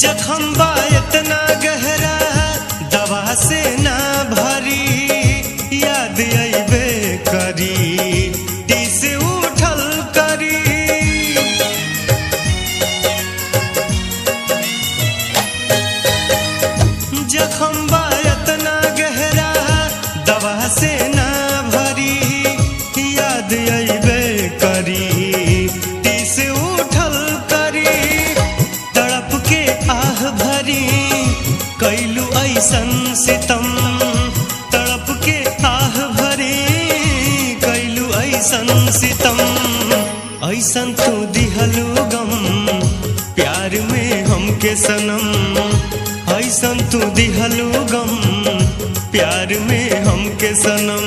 जखम बा इतना गहरा दवा से ना भरी, याद अइबे करी टीस उठल करी। जखम बा इतना गहरा दवा से ना भरी, याद अइबे करी टीस उठल करी। तड़प के आह भरी कैलू ऐसन सितम, तड़प के आह भरी कैलू ऐसन सितम। ऐसन तू दिहलू गम प्यार में हमके सनम, ऐसन तू दिहलू गम प्यार में हमके सनम।